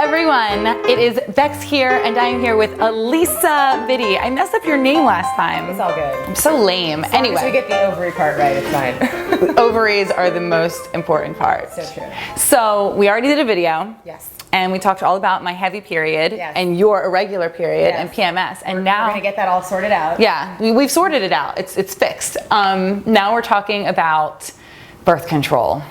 everyone, it is Bex here, and I am here with Alisa Vitti. I messed up your name last time. It's all good. I'm so lame. Anyway, we get the ovary part right, it's fine. Ovaries are the most important part. So true. So we already did a video. Yes. And we talked all about my heavy period and your irregular period and PMS. And now we're gonna get that all sorted out. Yeah, we've sorted it out. It's fixed. Now we're talking about birth control.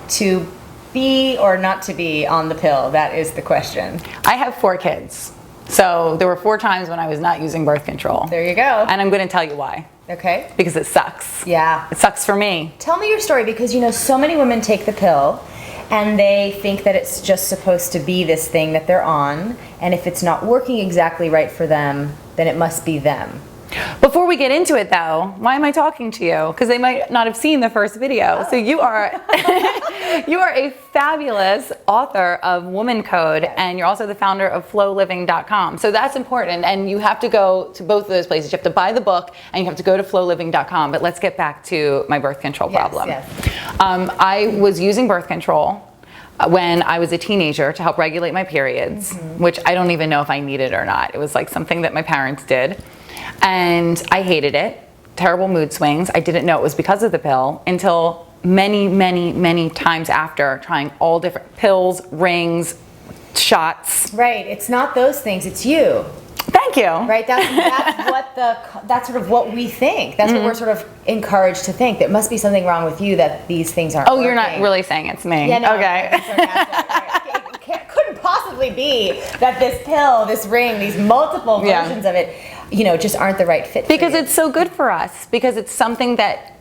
To be or not to be on the pill, that is the question. I have 4 kids. So there were 4 times when I was not using birth control. There you go. And I'm gonna tell you why. Okay. Because it sucks. Yeah. It sucks for me. Tell me your story, because you know so many women take the pill and they think that it's just supposed to be this thing that they're on, and if it's not working exactly right for them, then it must be them. Before we get into it though, why am I talking to you? Because they might not have seen the first video. So you are you are a fabulous author of Woman Code, and you're also the founder of flowliving.com. So that's important, and you have to go to both of those places. You have to buy the book and you have to go to flowliving.com. But let's get back to my birth control problem. Yes. I was using birth control when I was a teenager to help regulate my periods, which I don't even know if I needed or not. It was like something that my parents did. And I hated it. Terrible mood swings. I didn't know it was because of the pill until many times after trying all different pills, rings, shots. Right. It's not those things. It's you. Thank you. Right. That's sort of what we think. That's what we're sort of encouraged to think. There must be something wrong with you that these things aren't. Oh, you're not really saying it's me. Yeah. No, okay. It couldn't possibly be that this pill, this ring, these multiple versions of it, you know, just aren't the right fit for because you. it's so good for us. Because it's something that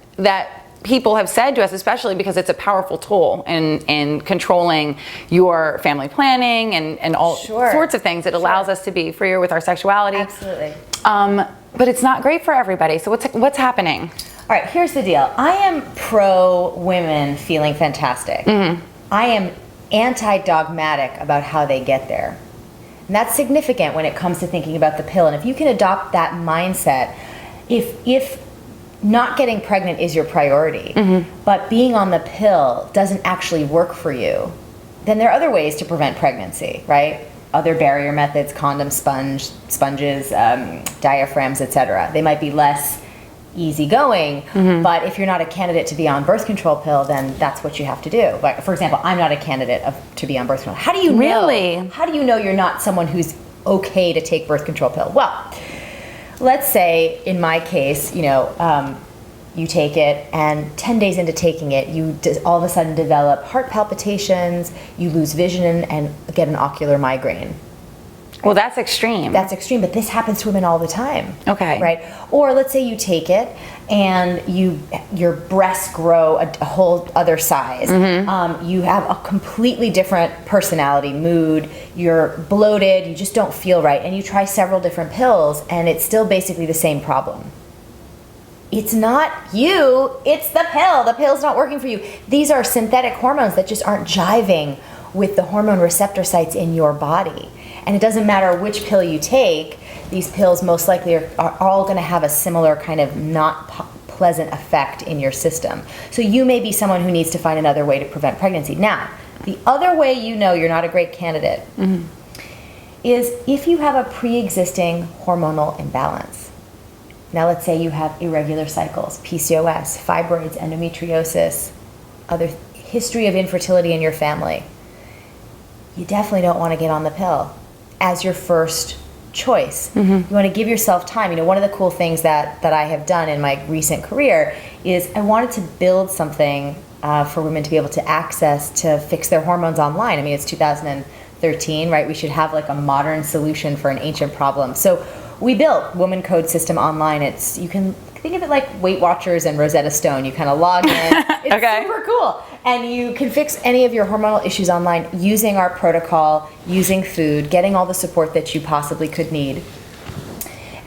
people have said to us, especially because it's a powerful tool in controlling your family planning and all sorts of things. It allows us to be freer with our sexuality. Absolutely. But it's not great for everybody. So what's happening? All right, here's the deal. I am pro women feeling fantastic. I am anti-dogmatic about how they get there. And that's significant when it comes to thinking about the pill. And if you can adopt that mindset, if not getting pregnant is your priority, but being on the pill doesn't actually work for you, then there are other ways to prevent pregnancy, right? Other barrier methods, condoms, sponges, diaphragms, etc. They might be less easygoing, but if you're not a candidate to be on birth control pill, then that's what you have to do. Like, for example, I'm not a candidate to be on birth control. How do you know? How do you know you're not someone who's okay to take birth control pill? Well, let's say in my case, you know, you take it, and 10 days into taking it, you all of a sudden develop heart palpitations, you lose vision, and get an ocular migraine. Well, that's extreme. That's extreme, but this happens to women all the time. Okay. Right? Or let's say you take it and your breasts grow a whole other size. You have a completely different personality, mood, you're bloated, you just don't feel right, and you try several different pills, and it's still basically the same problem. It's not you, it's the pill. The pill's not working for you. These are synthetic hormones that just aren't jiving with the hormone receptor sites in your body. And it doesn't matter which pill you take, these pills most likely are all going to have a similar kind of not pleasant effect in your system. So you may be someone who needs to find another way to prevent pregnancy. Now, the other way you know you're not a great candidate is if you have a pre-existing hormonal imbalance. Now let's say you have irregular cycles, PCOS, fibroids, endometriosis, other history of infertility in your family. You definitely don't want to get on the pill as your first choice. You want to give yourself time. You know, one of the cool things that I have done in my recent career is I wanted to build something for women to be able to access to fix their hormones online. I mean, it's 2013, right? We should have like a modern solution for an ancient problem. So we built Woman Code System online. You can think of it like Weight Watchers and Rosetta Stone. You kind of log in. It's super cool. And you can fix any of your hormonal issues online using our protocol, using food, getting all the support that you possibly could need,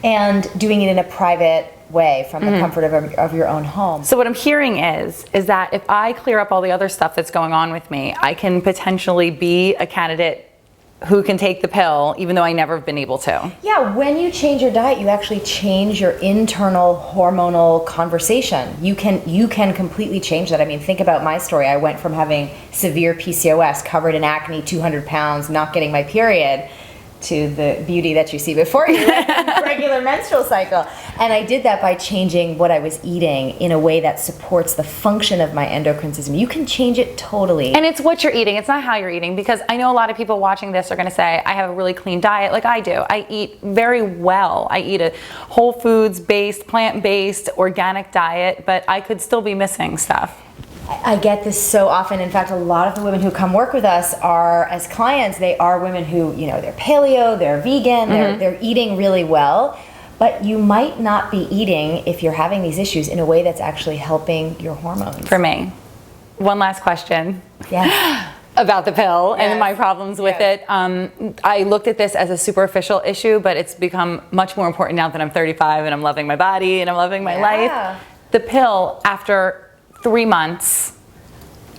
and doing it in a private way from the comfort of your own home. So what I'm hearing is that if I clear up all the other stuff that's going on with me, I can potentially be a candidate who can take the pill, even though I never have been able to. Yeah, when you change your diet, you actually change your internal hormonal conversation. You can completely change that. I mean, think about my story. I went from having severe PCOS, covered in acne, 200 pounds, not getting my period, to the beauty that you see before you, regular menstrual cycle. And I did that by changing what I was eating in a way that supports the function of my endocrine system. You can change it totally. And it's what you're eating. It's not how you're eating, because I know a lot of people watching this are going to say, I have a really clean diet like I do. I eat very well. I eat a whole foods based, plant-based, organic diet, but I could still be missing stuff. I get this so often. In fact, a lot of the women who come work with us are, as clients, they are women who, they're paleo, they're vegan, they're eating really well, but you might not be eating, if you're having these issues, in a way that's actually helping your hormones. For me. One last question. Yes. About the pill and my problems with it. I looked at this as a superficial issue, but it's become much more important now that I'm 35 and I'm loving my body and I'm loving my life. The pill, after 3 months,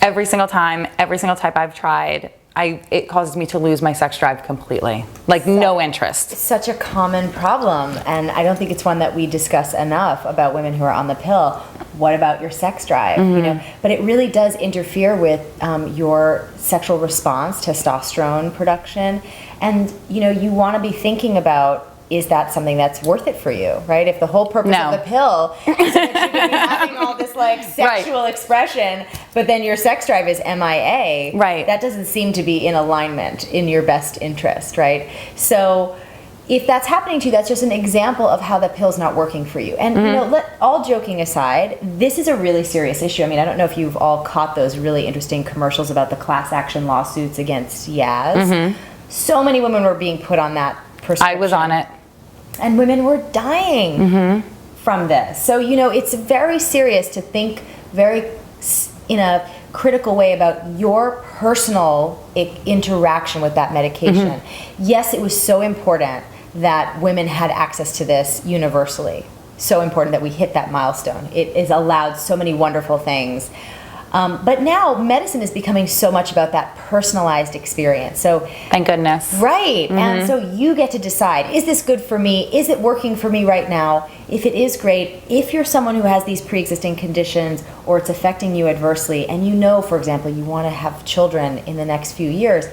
every single time, every single type I've tried, it causes me to lose my sex drive completely. Like no interest. It's such a common problem, and I don't think it's one that we discuss enough about women who are on the pill. What about your sex drive? But it really does interfere with your sexual response, testosterone production, and you want to be thinking about, is that something that's worth it for you, right? If the whole purpose of the pill is that you're going to be having all this sexual expression, but then your sex drive is MIA, that doesn't seem to be in alignment in your best interest, right? So if that's happening to you, that's just an example of how the pill's not working for you. And all joking aside, this is a really serious issue. I mean, I don't know if you've all caught those really interesting commercials about the class action lawsuits against Yaz. So many women were being put on that prescription. I was on it. And women were dying from this. So, it's very serious to think in a critical way about your personal interaction with that medication. Yes, it was so important that women had access to this universally. So important that we hit that milestone. It has allowed so many wonderful things. But now medicine is becoming so much about that personalized experience. So thank goodness. Right. And so you get to decide, is this good for me? Is it working for me right now? If it is, great. If you're someone who has these pre-existing conditions or it's affecting you adversely, and for example, you want to have children in the next few years,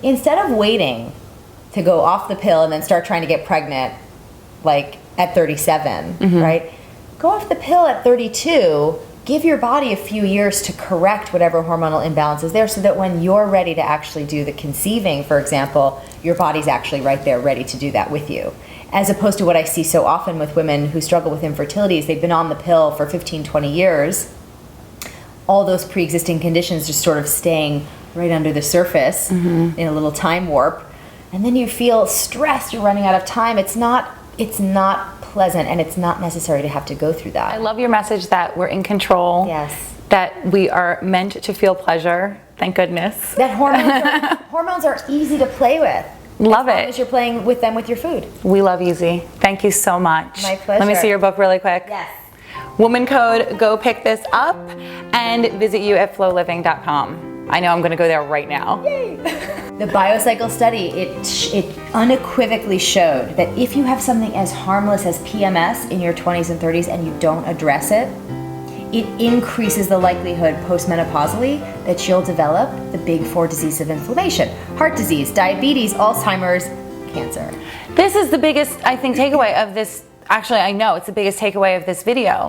instead of waiting to go off the pill and then start trying to get pregnant at 37, right? Go off the pill at 32. Give your body a few years to correct whatever hormonal imbalance is there, so that when you're ready to actually do the conceiving, for example, your body's actually right there ready to do that with you. As opposed to what I see so often with women who struggle with infertility is they've been on the pill for 15, 20 years, all those pre-existing conditions just sort of staying right under the surface in a little time warp, and then you feel stressed, you're running out of time. It's not pleasant, and it's not necessary to have to go through that. I love your message that we're in control. Yes. That we are meant to feel pleasure. Thank goodness. That hormones are easy to play with. Love it. As long as you're playing with them with your food. We love easy. Thank you so much. My pleasure. Let me see your book really quick. Yes. Woman Code, go pick this up and visit you at flowliving.com. I know I'm going to go there right now. Yay. The Biocycle study, it unequivocally showed that if you have something as harmless as PMS in your 20s and 30s and you don't address it, it increases the likelihood postmenopausally that you'll develop the big 4 diseases of inflammation: heart disease, diabetes, Alzheimer's, cancer. This is the biggest, I think, takeaway of this. Actually, I know it's the biggest takeaway of this video.